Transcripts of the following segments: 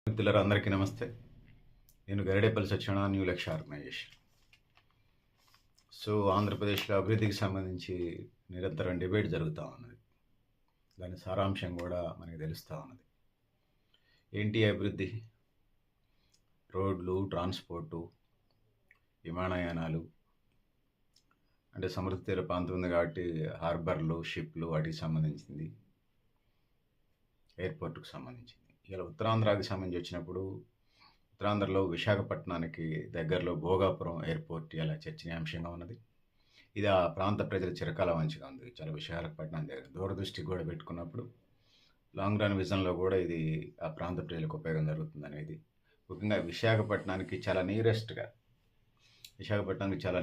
మిత్రులారా అందరికీ నమస్తే. నేను గరిడేపల్లి సత్యనారాయణ, న్యూ లక్ష్య ఆర్గనైజేషన్. ఆంధ్రప్రదేశ్లో అభివృద్ధికి సంబంధించి నిరంతరం డిబేట్ జరుగుతూ ఉన్నది. దాని సారాంశం కూడా మనకి తెలుస్తూ ఉన్నది. ఏంటి అభివృద్ధి? రోడ్లు, ట్రాన్స్పోర్టు, విమానయానాలు, అంటే సముద్ర తీర ప్రాంతం ఉంది కాబట్టి హార్బర్లు, షిప్లు, వాటికి సంబంధించింది, ఎయిర్పోర్టుకు సంబంధించింది. ఇలా ఉత్తరాంధ్రాకి సంబంధించి వచ్చినప్పుడు ఉత్తరాంధ్రలో విశాఖపట్నానికి దగ్గరలో భోగాపురం ఎయిర్పోర్ట్ ఇలా చర్చనీయాంశంగా ఉన్నది. ఇది ఆ ప్రాంత ప్రజల చిరకాల వంచగా ఉంది. చాలా విశాఖపట్నం దగ్గర దూరదృష్టి కూడా పెట్టుకున్నప్పుడు లాంగ్ రన్ విజన్లో కూడా ఇది ఆ ప్రాంత ప్రజలకు ఉపయోగం జరుగుతుంది అనేది. ముఖ్యంగా విశాఖపట్నానికి చాలా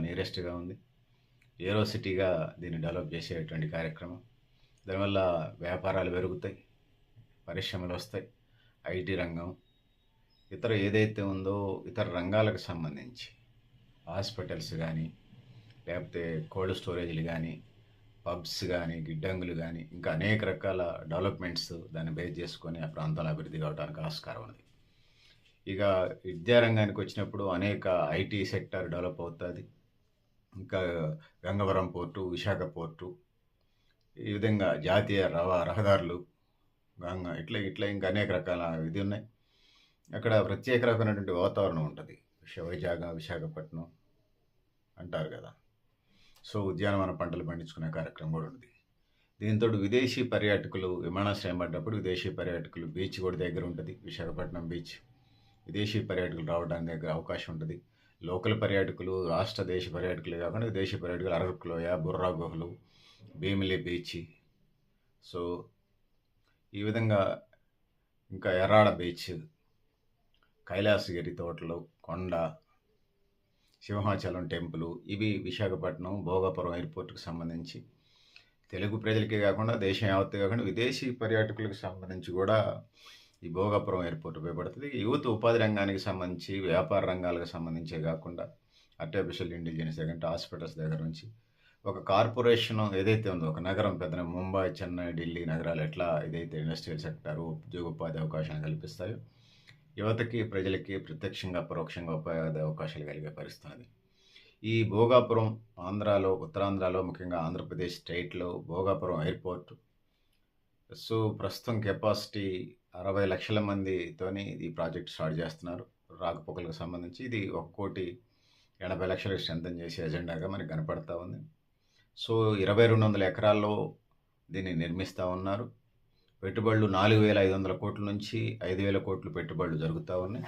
నియరెస్ట్గా ఉంది. ఏరో సిటీగా దీన్ని డెవలప్ చేసేటువంటి కార్యక్రమం. దానివల్ల వ్యాపారాలు పెరుగుతాయి, పరిశ్రమలు వస్తాయి, ఐటీ రంగం, ఇతర ఏదైతే ఉందో ఇతర రంగాలకు సంబంధించి హాస్పిటల్స్ కానీ, లేకపోతే కోల్డ్ స్టోరేజ్లు కానీ, పబ్స్ కానీ, గిడ్డంగులు కానీ, ఇంకా అనేక రకాల డెవలప్మెంట్స్ దాన్ని బేస్ చేసుకొని ఆ ప్రాంతంలో అభివృద్ధి కావడానికి ఆస్కారం ఉంది. ఇక విద్యారంగానికి వచ్చినప్పుడు అనేక ఐటీ సెక్టర్ డెవలప్ అవుతుంది. ఇంకా గంగవరం పోర్టు, విశాఖ పోర్టు, ఈ విధంగా జాతీయ రహదారులు, గంగా ఇట్లా ఇంకా అనేక రకాల ఇది ఉన్నాయి. అక్కడ ప్రత్యేక రకమైనటువంటి వాతావరణం ఉంటుంది. విశాఖపట్నం అంటారు కదా. ఉద్యానవన పంటలు పండించుకునే కార్యక్రమం కూడా ఉంది. దీంతో విదేశీ పర్యాటకులు విమానాశ్రయం పడ్డప్పుడు విదేశీ పర్యాటకులు బీచ్ కూడా దగ్గర ఉంటుంది. విశాఖపట్నం బీచ్ విదేశీ పర్యాటకులు రావడానికి దగ్గర అవకాశం ఉంటుంది. లోకల్ పర్యాటకులు, రాష్ట్ర దేశ పర్యాటకులు కాకుండా విదేశీ పర్యాటకులు అరకు లోయ, బుర్రా గుహలు, భీమిలి బీచ్, ఈ విధంగా ఇంకా ఎర్రాడ బీచ్, కైలాసగిరి తోటలు, కొండ, సింహాచలం టెంపుల్, ఇవి విశాఖపట్నం భోగాపురం ఎయిర్పోర్ట్కి సంబంధించి తెలుగు ప్రజలకే కాకుండా దేశం యావత్తు కాకుండా విదేశీ పర్యాటకులకు సంబంధించి కూడా ఈ భోగాపురం ఎయిర్పోర్ట్ ఉపయోగపడుతుంది. యూత్ ఉపాధి రంగానికి సంబంధించి, వ్యాపార రంగాలకు సంబంధించే కాకుండా ఆర్టిఫిషియల్ ఇంటెలిజెన్స్ దగ్గర, హాస్పిటల్స్ దగ్గర నుంచి ఒక కార్పొరేషన్ ఏదైతే ఉందో, ఒక నగరం పెద్ద ముంబై, చెన్నై, ఢిల్లీ నగరాలు ఎట్లా ఏదైతే ఇండస్ట్రియల్ సెక్టర్ ఉద్యోగోపాధి అవకాశాలు కల్పిస్తాయో యువతకి, ప్రజలకి ప్రత్యక్షంగా పరోక్షంగా ఉపాధి అవకాశాలు కలిగే పరిస్థితి. ఈ భోగాపురం ఆంధ్రాలో, ఉత్తరాంధ్రలో, ముఖ్యంగా ఆంధ్రప్రదేశ్ స్టేట్లో భోగాపురం ఎయిర్పోర్ట్ ప్రస్తుతం కెపాసిటీ 60 లక్షల మందితోని ఈ ప్రాజెక్ట్ స్టార్ట్ చేస్తున్నారు. రాకపోకలకు సంబంధించి ఇది 1,80 లక్షలకు స్ట్రెంథన్ చేసే ఎజెండాగా మనకి కనపడతా ఉంది. 2,200 ఎకరాల్లో దీన్ని నిర్మిస్తూ ఉన్నారు. పెట్టుబడులు 4,500 కోట్ల నుంచి 5,000 కోట్లు పెట్టుబడులు జరుగుతూ ఉన్నాయి.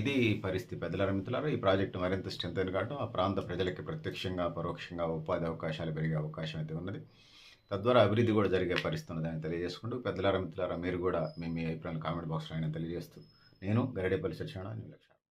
ఇది పరిస్థితి. పెద్దలారా, మిత్రులారా, ఈ ప్రాజెక్టు మరింత స్ట్రెంథన్ కావడం ఆ ప్రాంత ప్రజలకి ప్రత్యక్షంగా పరోక్షంగా ఉపాధి అవకాశాలు పెరిగే అవకాశం అయితే ఉన్నది. తద్వారా అభివృద్ధి కూడా జరిగే పరిస్థితి ఉన్నదని తెలియజేసుకుంటూ, పెద్దలారా, మిత్రులారా, మీరు కూడా మీ అభిప్రాయాలు కామెంట్ బాక్స్లో అయినా తెలియజేస్తూ, నేను గరిడేపల్లి సత్యనారాయణ, న్యూ లక్ష్య.